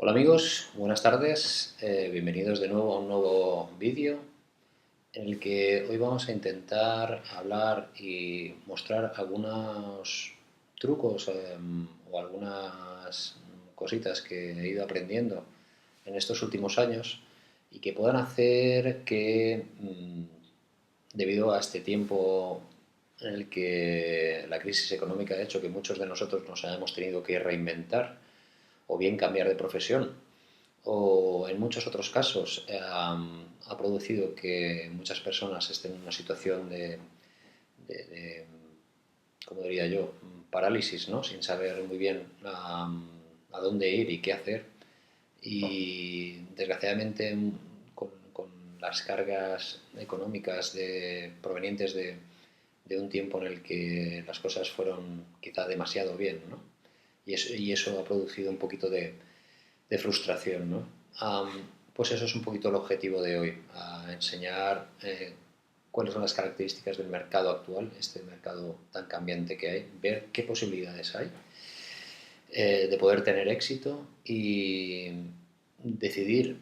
Hola amigos, buenas tardes, bienvenidos de nuevo a un nuevo vídeo en el que hoy vamos a intentar hablar y mostrar algunos trucos o algunas cositas que he ido aprendiendo en estos últimos años y que puedan hacer que, debido a este tiempo en el que la crisis económica ha hecho que muchos de nosotros nos hayamos tenido que reinventar o bien cambiar de profesión, o en muchos otros casos ha producido que muchas personas estén en una situación de ¿cómo diría yo?, parálisis, ¿no? Sin saber muy bien a dónde ir y qué hacer. Y desgraciadamente con las cargas económicas provenientes de un tiempo en el que las cosas fueron quizá demasiado bien, ¿no? Y eso ha producido un poquito de frustración, ¿no? Pues eso es un poquito el objetivo de hoy, a enseñar cuáles son las características del mercado actual, este mercado tan cambiante que hay, ver qué posibilidades hay de poder tener éxito y decidir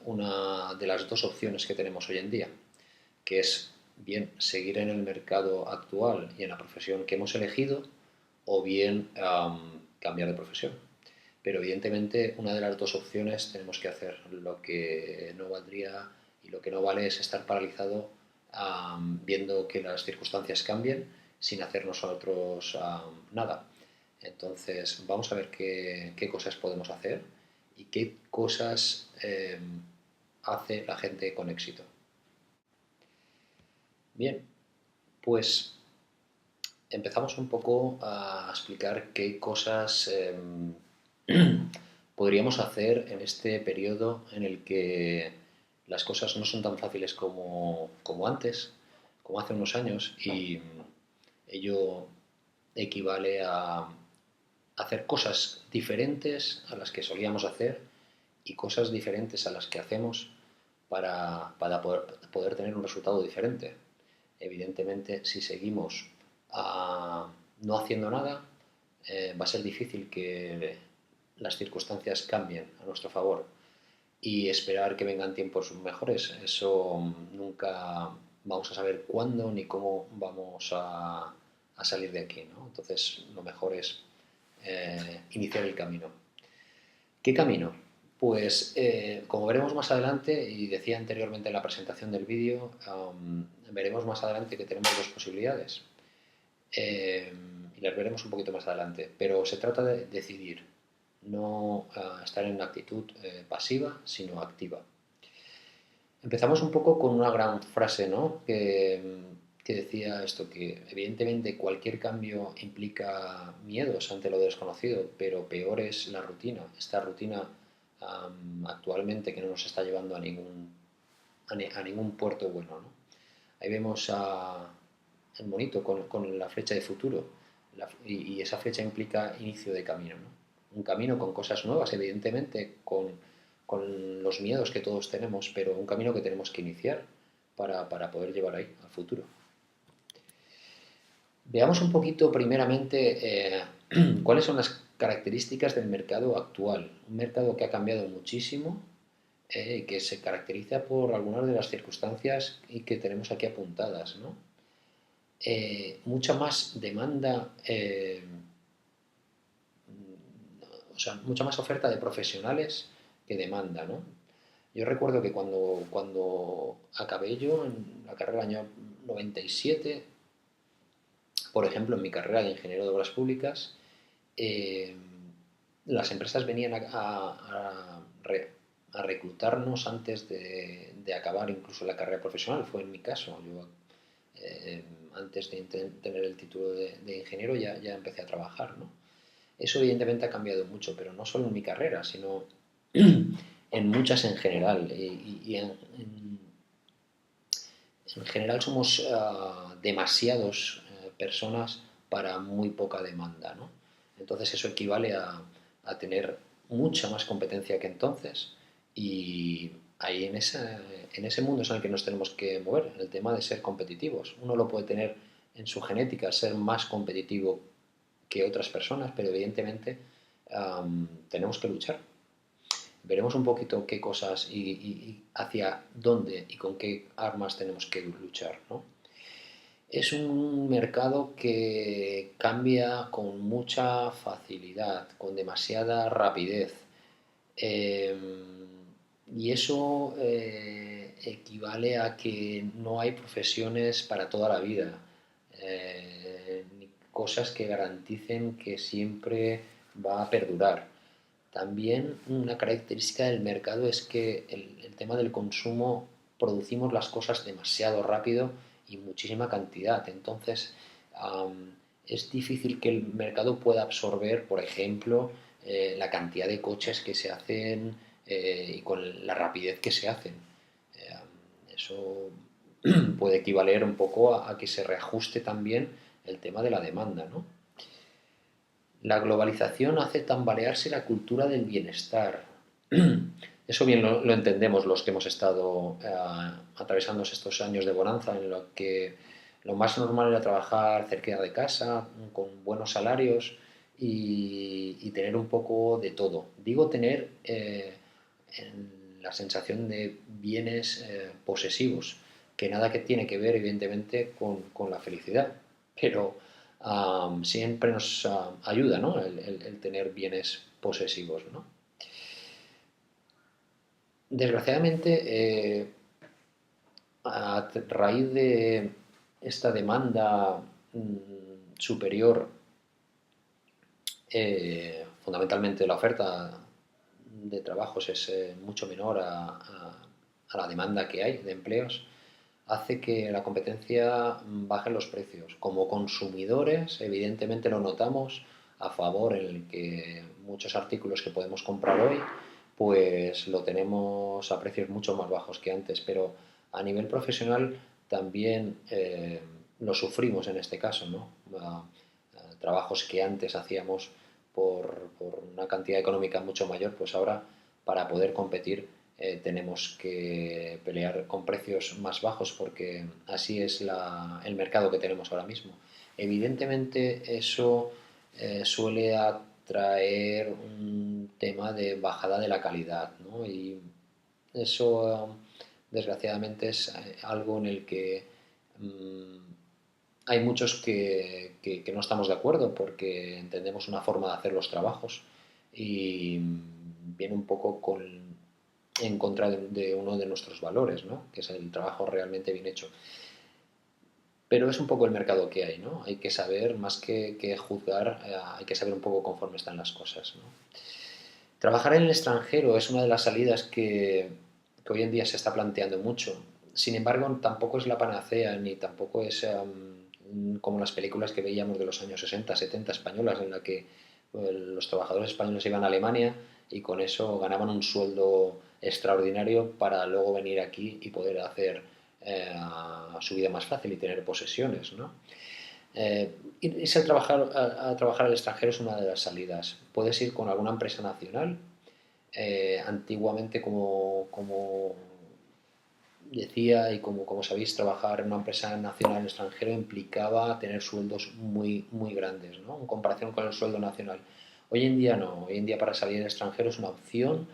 una de las dos opciones que tenemos hoy en día, que es bien seguir en el mercado actual y en la profesión que hemos elegido o bien cambiar de profesión. Pero evidentemente una de las dos opciones tenemos que hacer. Lo que no valdría y lo que no vale es estar paralizado viendo que las circunstancias cambien sin hacer nosotros nada. Entonces vamos a ver qué cosas podemos hacer y qué cosas hace la gente con éxito. Bien, pues empezamos un poco a explicar qué cosas podríamos hacer en este periodo en el que las cosas no son tan fáciles como antes, como hace unos años, y ello equivale a hacer cosas diferentes a las que solíamos hacer y cosas diferentes a las que hacemos para poder tener un resultado diferente. Evidentemente, si seguimos no haciendo nada, va a ser difícil que las circunstancias cambien a nuestro favor y esperar que vengan tiempos mejores. Eso nunca vamos a saber cuándo ni cómo vamos a salir de aquí, ¿no? Entonces, lo mejor es iniciar el camino. ¿Qué camino? Pues como veremos más adelante, y decía anteriormente en la presentación del vídeo, veremos más adelante que tenemos dos posibilidades. Y las veremos un poquito más adelante. Pero se trata de decidir, no estar en una actitud pasiva, sino activa. Empezamos un poco con una gran frase, ¿no? Que decía esto, que evidentemente cualquier cambio implica miedos ante lo desconocido, pero peor es la rutina. Esta rutina actualmente que no nos está llevando a ningún puerto bueno, ¿no? Ahí vemos el monito con la flecha de futuro y esa flecha implica inicio de camino, ¿no? Un camino con cosas nuevas, evidentemente, con los miedos que todos tenemos, pero un camino que tenemos que iniciar para poder llevar ahí al futuro. Veamos un poquito primeramente cuáles son las características del mercado actual. Un mercado que ha cambiado muchísimo, que se caracteriza por algunas de las circunstancias y que tenemos aquí apuntadas, ¿no? Mucha más demanda, o sea, mucha más oferta de profesionales que demanda, ¿no? Yo recuerdo que cuando acabé yo en la carrera del año 97, por ejemplo, en mi carrera de ingeniero de obras públicas, eh, las empresas venían a reclutarnos antes de acabar incluso la carrera profesional. Fue en mi caso. Yo, antes de tener el título de ingeniero, ya empecé a trabajar, ¿no? Eso evidentemente ha cambiado mucho, pero no solo en mi carrera, sino en muchas en general. Y en general somos demasiados personas para muy poca demanda, ¿no? Entonces eso equivale a tener mucha más competencia que entonces y ahí en ese mundo es en el que nos tenemos que mover, en el tema de ser competitivos. Uno lo puede tener en su genética, ser más competitivo que otras personas, pero evidentemente tenemos que luchar. veremos un poquito qué cosas y hacia dónde y con qué armas tenemos que luchar, ¿no? Es un mercado que cambia con mucha facilidad, con demasiada rapidez. Eh, y eso equivale a que no hay profesiones para toda la vida, ni cosas que garanticen que siempre va a perdurar. También una característica del mercado es que el tema del consumo, producimos las cosas demasiado rápido y muchísima cantidad. Entonces, es difícil que el mercado pueda absorber, por ejemplo, la cantidad de coches que se hacen y con la rapidez que se hacen. Eso puede equivaler un poco a que se reajuste también el tema de la demanda, ¿no? La globalización hace tambalearse la cultura del bienestar. Eso bien lo entendemos los que hemos estado atravesando estos años de bonanza en lo que lo más normal era trabajar cerca de casa, con buenos salarios y tener un poco de todo. Digo tener la sensación de bienes posesivos, que nada que tiene que ver evidentemente con la felicidad, pero siempre nos ayuda, ¿no? El tener bienes posesivos, ¿no? Desgraciadamente, a raíz de esta demanda superior, fundamentalmente la oferta de trabajos es mucho menor a la demanda que hay de empleos, hace que la competencia baje los precios. Como consumidores, evidentemente lo notamos a favor en el que muchos artículos que podemos comprar hoy, pues lo tenemos a precios mucho más bajos que antes, pero a nivel profesional también lo sufrimos en este caso, ¿no? Trabajos que antes hacíamos por una cantidad económica mucho mayor, pues ahora para poder competir tenemos que pelear con precios más bajos porque así es el mercado que tenemos ahora mismo. Evidentemente eso suele atraer un tema de bajada de la calidad, ¿no? Y eso desgraciadamente es algo en el que hay muchos que no estamos de acuerdo porque entendemos una forma de hacer los trabajos y viene un poco en contra de uno de nuestros valores, ¿no? Que es el trabajo realmente bien hecho. Pero es un poco el mercado que hay, ¿no? Hay que saber, más que juzgar, hay que saber un poco conforme están las cosas, ¿no? Trabajar en el extranjero es una de las salidas que hoy en día se está planteando mucho. Sin embargo, tampoco es la panacea ni tampoco es como las películas que veíamos de los años 60, 70 españolas, en la que los trabajadores españoles iban a Alemania y con eso ganaban un sueldo extraordinario para luego venir aquí y poder hacer su vida más fácil y tener posesiones, ¿no? Irse a trabajar al extranjero es una de las salidas. Puedes ir con alguna empresa nacional. Antiguamente, como decía y como sabéis, trabajar en una empresa nacional en el extranjero implicaba tener sueldos muy, muy grandes, ¿no? En comparación con el sueldo nacional. Hoy en día no. Hoy en día para salir al extranjero es una opción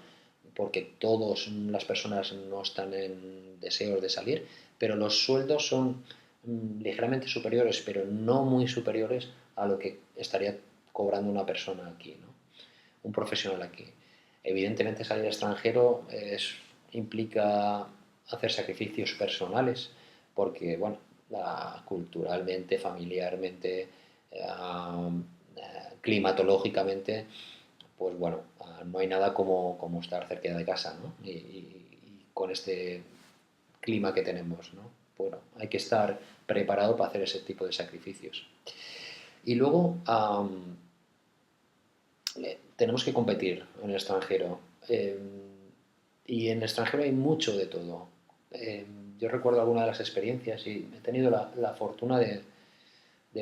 porque todas las personas no están en deseos de salir, pero los sueldos son ligeramente superiores, pero no muy superiores a lo que estaría cobrando una persona aquí, ¿no? Un profesional aquí. Evidentemente salir al extranjero implica hacer sacrificios personales, porque bueno, culturalmente, familiarmente, climatológicamente, pues bueno, no hay nada como estar cerca de casa, ¿no? Y con este clima que tenemos, ¿no? Bueno, hay que estar preparado para hacer ese tipo de sacrificios. Y luego tenemos que competir en el extranjero. Y en el extranjero hay mucho de todo. Yo recuerdo alguna de las experiencias y he tenido la fortuna de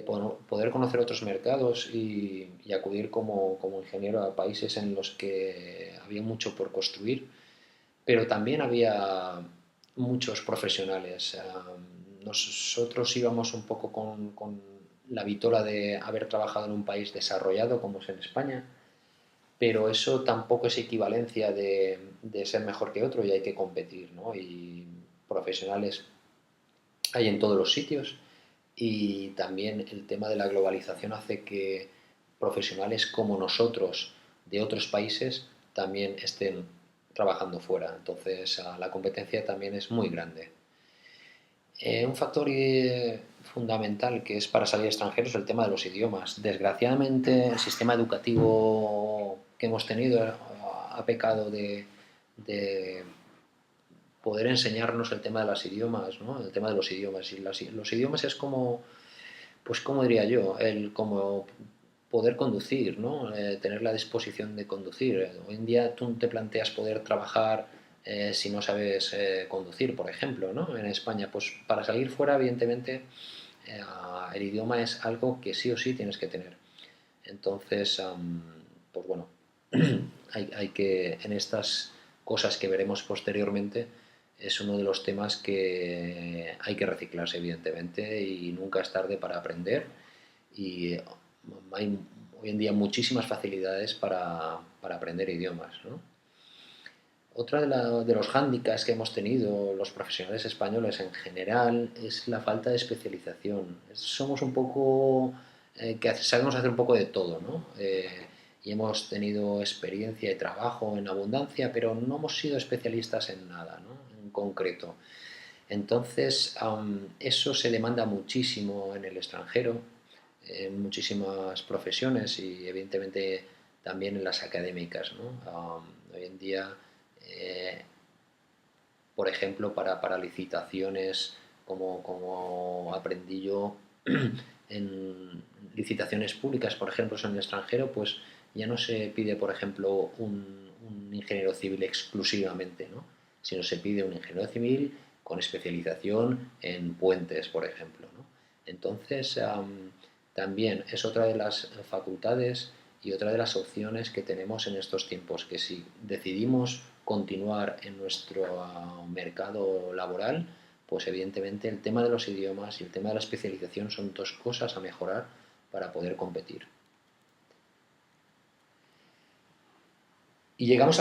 poder conocer otros mercados y acudir como ingeniero a países en los que había mucho por construir, pero también había muchos profesionales. Nosotros íbamos un poco con la vitola de haber trabajado en un país desarrollado como es en España, pero eso tampoco es equivalencia de ser mejor que otro y hay que competir, ¿no? Y profesionales hay en todos los sitios y también el tema de la globalización hace que profesionales como nosotros de otros países también estén trabajando fuera. Entonces la competencia también es muy grande. Un factor fundamental que es para salir extranjeros es el tema de los idiomas. Desgraciadamente el sistema educativo que hemos tenido ha pecado de poder enseñarnos el tema de los idiomas, ¿no? El tema de los idiomas. Y los idiomas es como, pues como diría yo, el como poder conducir, ¿no? Tener la disposición de conducir. Hoy en día tú te planteas poder trabajar si no sabes conducir, por ejemplo, ¿no? En España, pues para salir fuera, evidentemente, eh, el idioma es algo que sí o sí tienes que tener. Entonces, pues bueno, hay que, en estas cosas que veremos posteriormente, es uno de los temas que hay que reciclarse, evidentemente, y nunca es tarde para aprender. Y hay hoy en día muchísimas facilidades para aprender idiomas, ¿no? Otra de los hándicaps que hemos tenido los profesionales españoles en general es la falta de especialización. Somos un poco que sabemos hacer un poco de todo, ¿no? Y hemos tenido experiencia y trabajo en abundancia, pero no hemos sido especialistas en nada, ¿no? En concreto. Entonces, eso se demanda muchísimo en el extranjero, en muchísimas profesiones y evidentemente también en las académicas, ¿no? Hoy en día, eh, por ejemplo, para licitaciones, como aprendí yo en licitaciones públicas, por ejemplo, en el extranjero, pues ya no se pide, por ejemplo, un ingeniero civil exclusivamente, ¿no? Sino se pide un ingeniero civil con especialización en puentes, por ejemplo, ¿no? Entonces, también es otra de las facultades y otra de las opciones que tenemos en estos tiempos, que si decidimos continuar en nuestro mercado laboral, pues evidentemente el tema de los idiomas y el tema de la especialización son dos cosas a mejorar para poder competir. Y llegamos